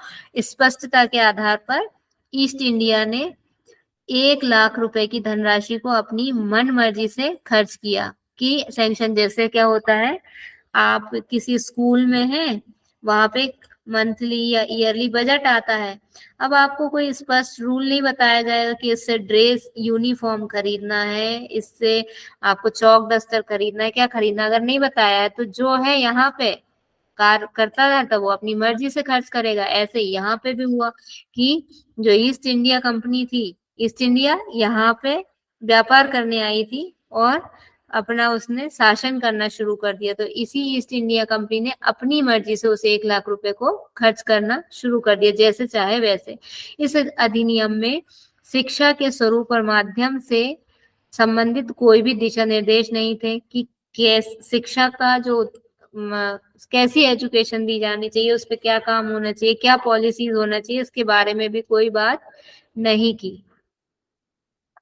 स्पष्टता के आधार पर ईस्ट इंडिया ने 1 लाख रुपए की धनराशि को अपनी मन मर्जी से खर्च किया, कि सैंक्शन, जैसे क्या होता है, आप किसी स्कूल में हैं, वहां पे मंथली या ईयरली बजट आता है, अब आपको कोई स्पष्ट रूल नहीं बताया जाएगा कि इससे ड्रेस यूनिफॉर्म खरीदना है, इससे आपको चौक डस्टर खरीदना है, क्या खरीदना, अगर नहीं बताया है तो जो है यहाँ पे कार्य करता रहता वो अपनी मर्जी से खर्च करेगा। ऐसे ही यहाँ पे भी हुआ कि जो ईस्ट इंडिया कंपनी थी, ईस्ट इंडिया यहाँ पे व्यापार करने आई थी और अपना उसने शासन करना शुरू कर दिया, तो इसी ईस्ट इंडिया कंपनी ने अपनी मर्जी से उसे 1 लाख रुपए को खर्च करना शुरू कर दिया, जैसे चाहे वैसे। इस अधिनियम में शिक्षा के स्वरूप और माध्यम से संबंधित कोई भी दिशा निर्देश नहीं थे कि शिक्षा का जो कैसी एजुकेशन दी जानी चाहिए, उस पर क्या काम होना चाहिए, क्या पॉलिसीज होना चाहिए, इसके बारे में भी कोई बात नहीं की।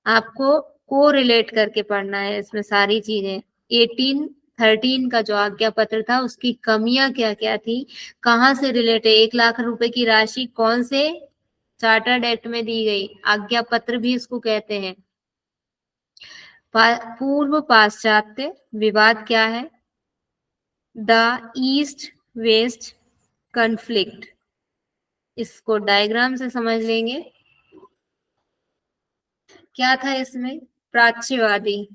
आपको को रिलेट करके पढ़ना है इसमें सारी चीजें। 1813 का जो आज्ञा पत्र था उसकी कमियां क्या क्या थी, कहाँ से रिलेट है, 1 लाख रुपए की राशि कौन से चार्टर्ड एक्ट में दी गई, आज्ञा पत्र भी इसको कहते हैं। पूर्व पाश्चात्य विवाद क्या है, द ईस्ट वेस्ट कॉन्फ्लिक्ट, इसको डायग्राम से समझ लेंगे। क्या था इसमें, प्राच्यवादी।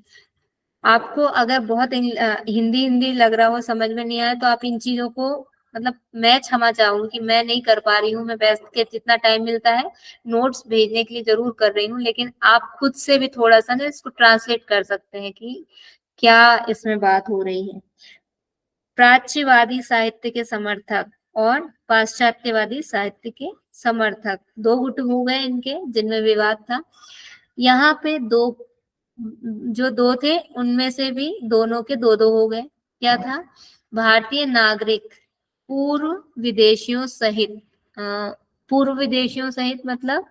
आपको अगर बहुत हिंदी हिंदी लग रहा हो, समझ में नहीं आया, तो आप इन चीजों को, मतलब मैं क्षमा चाहूंगी कि मैं नहीं कर पा रही हूँ, मैं बैठ के जितना टाइम मिलता है नोट्स भेजने के लिए जरूर कर रही हूँ, लेकिन आप खुद से भी थोड़ा सा ना इसको ट्रांसलेट कर सकते हैं कि क्या इसमें बात हो रही है। प्राच्यवादी साहित्य के समर्थक और पाश्चात्यवादी साहित्य के समर्थक, दो गुट हो गए इनके जिनमें विवाद था। यहाँ पे दो थे उनमें से भी दोनों के दो हो गए। क्या था, भारतीय नागरिक पूर्व विदेशियों सहित, पूर्व विदेशियों सहित मतलब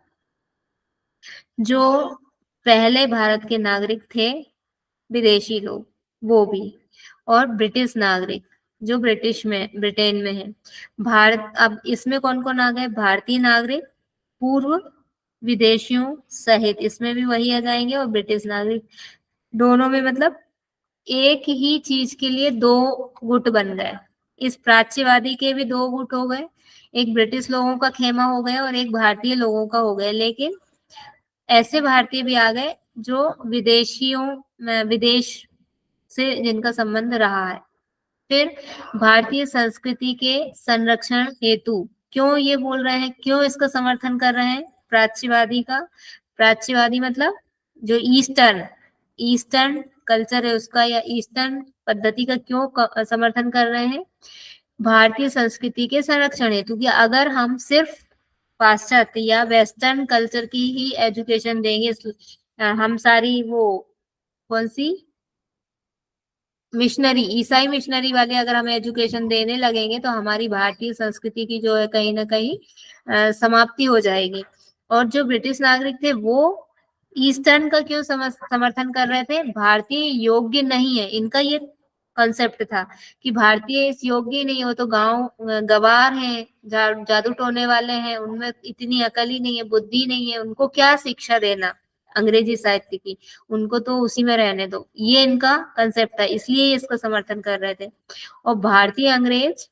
जो पहले भारत के नागरिक थे, विदेशी लोग वो भी, और ब्रिटिश नागरिक जो ब्रिटेन में है। भारत, अब इसमें कौन कौन आ गए, भारतीय नागरिक पूर्व विदेशियों सहित, इसमें भी वही आ जाएंगे, और ब्रिटिश नागरिक, दोनों में मतलब एक ही चीज के लिए दो गुट बन गए। इस प्राच्यवादी के भी दो गुट हो गए, एक ब्रिटिश लोगों का खेमा हो गया और एक भारतीय लोगों का हो गया। लेकिन ऐसे भारतीय भी आ गए जो विदेश से जिनका संबंध रहा है। फिर भारतीय संस्कृति के संरक्षण हेतु, क्यों ये बोल रहे हैं, क्यों इसका समर्थन कर रहे हैं प्राच्यवादी का, प्राच्यवादी मतलब जो ईस्टर्न कल्चर है उसका, या ईस्टर्न पद्धति का क्यों समर्थन कर रहे हैं, भारतीय संस्कृति के संरक्षण हेतु, कि अगर हम सिर्फ पाश्चात्य या वेस्टर्न कल्चर की ही एजुकेशन देंगे, हम सारी वो कौन सी मिशनरी, ईसाई मिशनरी वाले अगर हम एजुकेशन देने लगेंगे तो हमारी भारतीय संस्कृति की जो है कहीं ना कहीं समाप्ति हो जाएगी। और जो ब्रिटिश नागरिक थे वो ईस्टर्न का क्यों समर्थन कर रहे थे, भारतीय योग्य नहीं है, इनका ये कॉन्सेप्ट था कि भारतीय इस योग्य नहीं हो तो गांव गवार हैं, जादू टोने वाले हैं, उनमें इतनी अकल ही नहीं है, बुद्धि नहीं है, उनको क्या शिक्षा देना अंग्रेजी साहित्य की, उनको तो उसी में रहने दो, ये इनका कंसेप्ट था, इसलिए इसका समर्थन कर रहे थे। और भारतीय अंग्रेज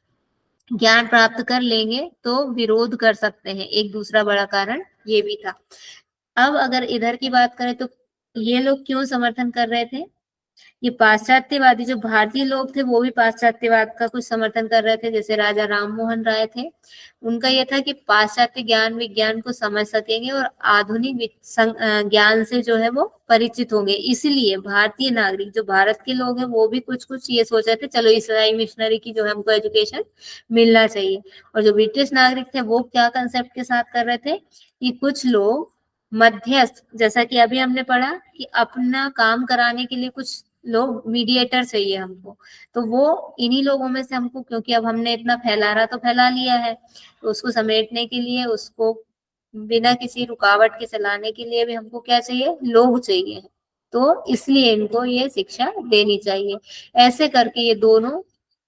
ज्ञान प्राप्त कर लेंगे तो विरोध कर सकते हैं, एक दूसरा बड़ा कारण ये भी था। अब अगर इधर की बात करें तो ये लोग क्यों समर्थन कर रहे थे, ये पाश्चात्यवादी जो भारतीय लोग थे वो भी पाश्चात्यवाद का कुछ समर्थन कर रहे थे, जैसे राजा राम मोहन राय थे, उनका ये था कि पाश्चात्य ज्ञान विज्ञान को समझ सकेंगे और आधुनिक ज्ञान से जो है वो परिचित होंगे, इसलिए भारतीय नागरिक जो भारत के लोग हैं वो भी कुछ कुछ ये सोच रहे थे चलो ईसाई मिशनरी की जो है हमको एजुकेशन मिलना चाहिए। और जो ब्रिटिश नागरिक थे वो क्या कंसेप्ट के साथ कर रहे थे कि कुछ लोग मध्यस्थ, जैसा कि अभी हमने पढ़ा कि अपना काम कराने के लिए कुछ लोग मीडिएटर चाहिए हमको, तो वो इन्हीं लोगों में से हमको, क्योंकि अब हमने इतना फैला रहा तो फैला लिया है, तो उसको समेटने के लिए, उसको बिना किसी रुकावट के चलाने के लिए भी हमको क्या चाहिए, लोग चाहिए, तो इसलिए इनको ये शिक्षा देनी चाहिए। ऐसे करके ये दोनों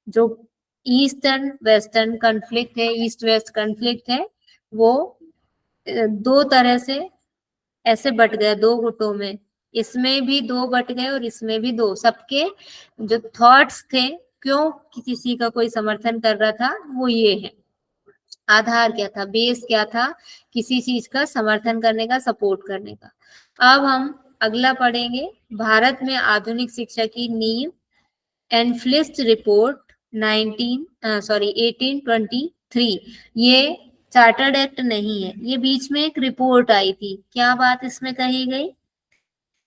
जो ईस्टर्न वेस्टर्न कॉन्फ्लिक्ट है, ईस्ट वेस्ट कॉन्फ्लिक्ट है, वो दो तरह से ऐसे बट गए, दो गुटों में, इसमें भी दो बट गए और इसमें भी दो, सबके जो थॉट्स थे क्यों किसी का कोई समर्थन कर रहा था वो ये है, आधार क्या था, बेस क्या था किसी चीज का समर्थन करने का, सपोर्ट करने का। अब हम अगला पढ़ेंगे, भारत में आधुनिक शिक्षा की नींव, एनफ्लिस्ट रिपोर्ट 1823। ये चार्टर्ड एक्ट नहीं है, ये बीच में एक रिपोर्ट आई थी, क्या बात इसमें कही गई,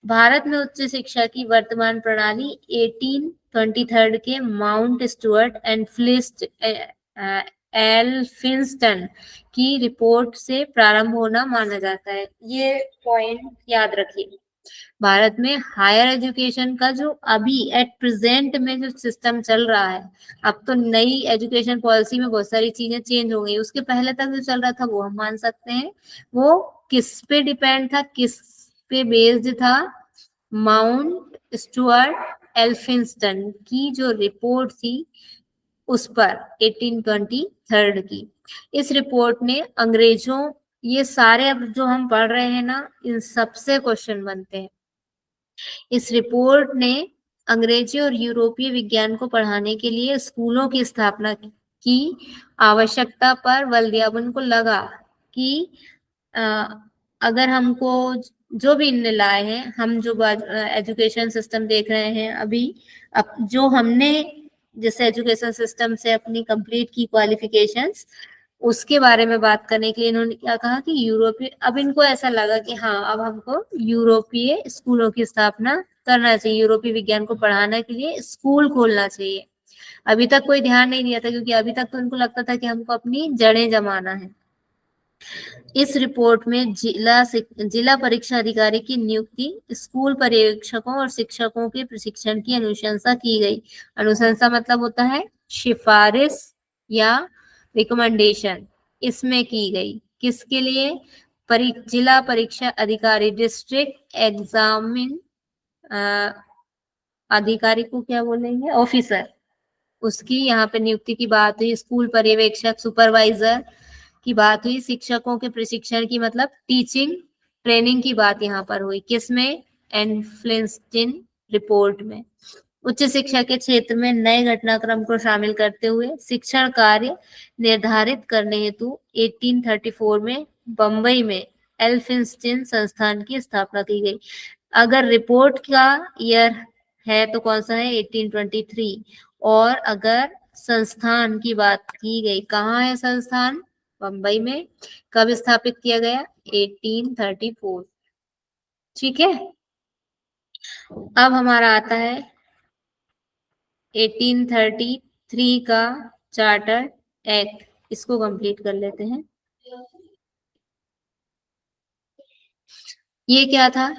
भारत में उच्च शिक्षा की वर्तमान प्रणाली 1823 के माउंट स्टुअर्ट एंड फ्लिस्ट एल्फिंस्टन की रिपोर्ट से प्रारंभ होना माना जाता है। ये पॉइंट याद रखिए, भारत में हायर एजुकेशन का जो अभी एट प्रेजेंट में जो सिस्टम चल रहा है, अब तो नई एजुकेशन पॉलिसी में बहुत सारी चीजें चेंज हो गई, उसके पहले तक जो चल रहा था वो हम मान सकते हैं, वो किस पे डिपेंड था, किस पे बेस्ड था, माउंट स्टुअर्ट एल्फिंस्टन की जो रिपोर्ट थी उस पर 1823 की। इस रिपोर्ट ने अंग्रेजों, ये सारे अब जो हम पढ़ रहे हैं ना, इन सबसे क्वेश्चन बनते हैं। इस रिपोर्ट ने अंग्रेजी और यूरोपीय विज्ञान को पढ़ाने के लिए स्कूलों की स्थापना की आवश्यकता पर बल दिया। अब उनको लगा कि अगर हमको जो भी इनने लाए हैं, हम जो एजुकेशन सिस्टम देख रहे हैं अभी, अब जो हमने जैसे एजुकेशन सिस्टम से अपनी कंप्लीट की क्वालिफिकेशंस, उसके बारे में बात करने के लिए इन्होंने क्या कहा कि यूरोपीय, अब इनको ऐसा लगा कि हाँ अब हमको यूरोपीय स्कूलों की स्थापना करना चाहिए, यूरोपीय विज्ञान को पढ़ाने के लिए स्कूल खोलना चाहिए। अभी तक कोई ध्यान नहीं दिया था, क्योंकि अभी तक तो उनको लगता था कि हमको अपनी जड़ें जमाना है। इस रिपोर्ट में जिला परीक्षा अधिकारी की नियुक्ति, स्कूल पर्यवेक्षकों और शिक्षकों के प्रशिक्षण की अनुशंसा की गई। अनुशंसा मतलब होता है सिफारिश या रिकमेंडेशन, इसमें की गई, किसके लिए, जिला परीक्षा अधिकारी, डिस्ट्रिक्ट एग्जामिन अधिकारी को क्या बोलेंगे, ऑफिसर, उसकी यहाँ पे नियुक्ति की बात हुई। स्कूल पर्यवेक्षक, सुपरवाइजर की बात हुई। शिक्षकों के प्रशिक्षण की मतलब टीचिंग ट्रेनिंग की बात यहाँ पर हुई, किसमें, एनफ्लिंस्टन रिपोर्ट में। उच्च शिक्षा के क्षेत्र में नए घटनाक्रम को शामिल करते हुए शिक्षण कार्य निर्धारित करने हेतु 1834 में बंबई में एल्फिंस्टन संस्थान की स्थापना की गई। अगर रिपोर्ट का ईयर है तो कौन सा है, 1823, और अगर संस्थान की बात की गई, कहाँ है संस्थान, बंबई में। कब स्थापित किया गया, 1834। ठीक है, अब हमारा आता है 1833 का चार्टर एक्ट, इसको कंप्लीट कर लेते हैं। ये क्या था,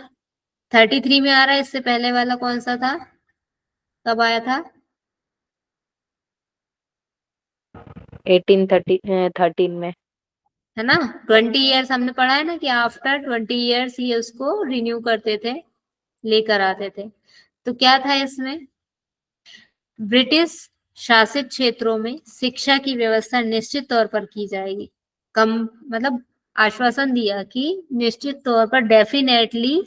33 में आ रहा है, इससे पहले वाला कौन सा था, कब आया था, 1813 में, है ना। 20 ईयर्स हमने पढ़ा है ना कि आफ्टर 20 ईयर्स ये उसको रिन्यू करते थे, लेकर आते थे। तो क्या था इसमें, ब्रिटिश शासित क्षेत्रों में शिक्षा की व्यवस्था निश्चित तौर पर की जाएगी। कम मतलब आश्वासन दिया कि निश्चित तौर पर डेफिनेटली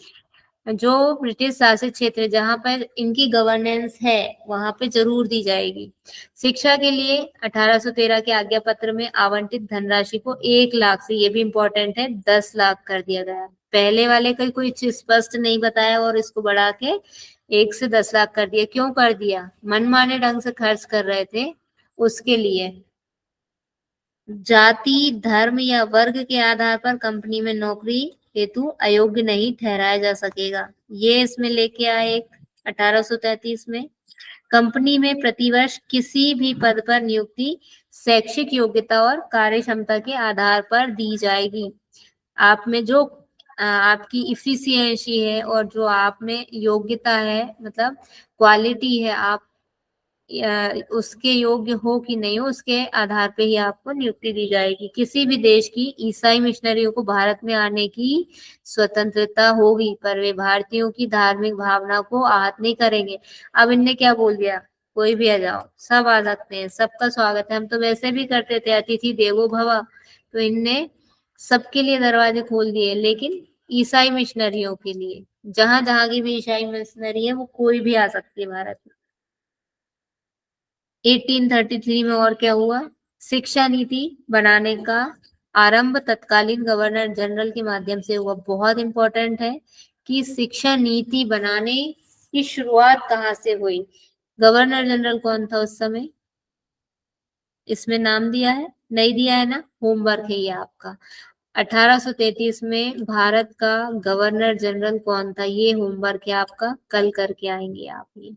जो ब्रिटिश शासित क्षेत्र जहां पर इनकी गवर्नेंस है वहां पे जरूर दी जाएगी। शिक्षा के लिए 1813 के आज्ञा पत्र में आवंटित धनराशि को 1 लाख से, ये भी इम्पोर्टेंट है, 10 लाख कर दिया गया। पहले वाले का कोई स्पष्ट नहीं बताया और इसको बढ़ा के 1 से 10 लाख कर दिया। क्यों कर दिया? मनमाने ढंग से खर्च कर रहे थे उसके लिए। जाति, धर्म या वर्ग के आधार पर कंपनी में नौकरी हेतु अयोग्य नहीं ठहराया जा सकेगा। ये इसमें लेके आए 1833 में। कंपनी में प्रतिवर्ष किसी भी पद पर नियुक्ति शैक्षिक योग्यता और कार्य क्षमता के आधार पर दी जाएगी। आप में जो आपकी इफिशियंसी है और जो आप में योग्यता है, मतलब क्वालिटी है, आप उसके योग्य हो कि नहीं हो, उसके आधार पे ही आपको नियुक्ति दी जाएगी। किसी भी देश की ईसाई मिशनरियों को भारत में आने की स्वतंत्रता होगी, पर वे भारतीयों की धार्मिक भावना को आहत नहीं करेंगे। अब इनने क्या बोल दिया? कोई भी आ जाओ, सब आ सकते हैं, सबका स्वागत है। हम तो वैसे भी करते थे अतिथि देवो भव, तो इनने सबके लिए दरवाजे खोल दिए, लेकिन ईसाई मिशनरियों के लिए, जहां जहां की भी ईसाई मिशनरी है वो कोई भी आ सकती है भारत में। 1833 में और क्या हुआ? शिक्षा नीति बनाने का आरंभ तत्कालीन गवर्नर जनरल के माध्यम से हुआ। बहुत इंपॉर्टेंट है कि शिक्षा नीति बनाने की शुरुआत कहाँ से हुई। गवर्नर जनरल कौन था उस समय? इसमें नाम दिया है? नहीं दिया है ना, होमवर्क है ये आपका। 1833 में भारत का गवर्नर जनरल कौन था, ये होमवर्क है आपका, कल करके आएंगे आप ये।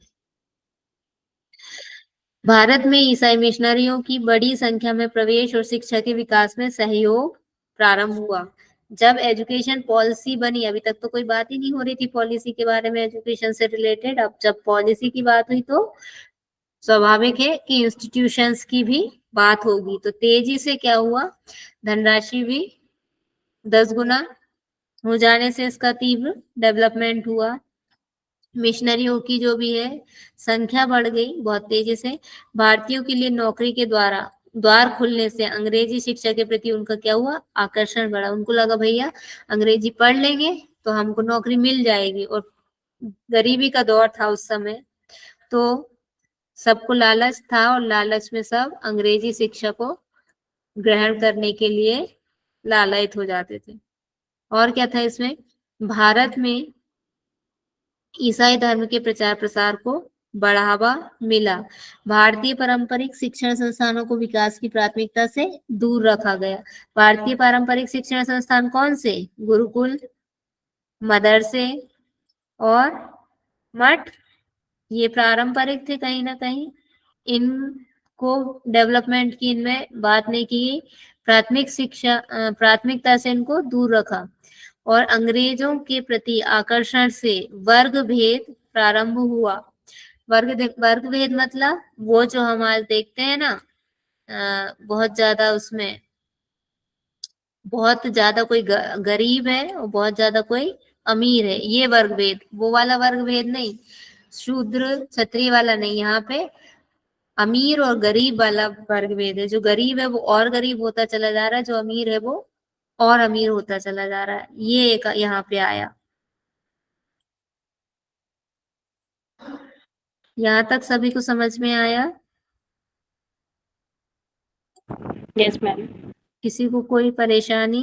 भारत में ईसाई मिशनरियों की बड़ी संख्या में प्रवेश और शिक्षा के विकास में सहयोग प्रारंभ हुआ। जब एजुकेशन पॉलिसी बनी, अभी तक तो कोई बात ही नहीं हो रही थी पॉलिसी के बारे में एजुकेशन से रिलेटेड, अब जब पॉलिसी की बात हुई तो स्वाभाविक है कि इंस्टीट्यूशंस की भी बात होगी। तो तेजी से क्या हुआ? धनराशि भी 10 गुना हो जाने से इसका तीव्र डेवलपमेंट हुआ। मिशनरियों की जो भी है संख्या बढ़ गई बहुत तेजी से। भारतीयों के लिए नौकरी के द्वार खुलने से अंग्रेजी शिक्षा के प्रति उनका क्या हुआ? आकर्षण बढ़ा। उनको लगा भैया अंग्रेजी पढ़ लेंगे तो हमको नौकरी मिल जाएगी, और गरीबी का दौर था उस समय, तो सबको लालच था और लालच में सब अंग्रेजी शिक्षा को ग्रहण करने के लिए लालयित हो जाते थे। और क्या था इसमें? भारत में ईसाई धर्म के प्रचार प्रसार को बढ़ावा मिला। भारतीय पारंपरिक शिक्षण संस्थानों को विकास की प्राथमिकता से दूर रखा गया। भारतीय पारंपरिक शिक्षण संस्थान कौन से? गुरुकुल, मदरसे और मठ, ये पारंपरिक थे कहीं ना कहीं। इनको डेवलपमेंट की इनमें बात नहीं की। प्राथमिक शिक्षा प्राथमिकता से इनको दूर रखा। और अंग्रेजों के प्रति आकर्षण से वर्ग भेद प्रारंभ हुआ। वर्ग भेद मतलब वो जो हम आज देखते हैं ना, बहुत ज्यादा, उसमें बहुत ज्यादा कोई गरीब है और बहुत ज्यादा कोई अमीर है, ये वर्ग भेद। वो वाला वर्ग भेद नहीं, शूद्र क्षत्रिय वाला नहीं, यहाँ पे अमीर और गरीब वाला वर्ग भेद है। जो गरीब है वो और गरीब होता चला जा रहा है, जो अमीर है वो और अमीर होता चला जा रहा है। ये एक यहाँ पे आया। यहाँ तक सभी को समझ में आया? Yes ma'am. किसी को कोई परेशानी?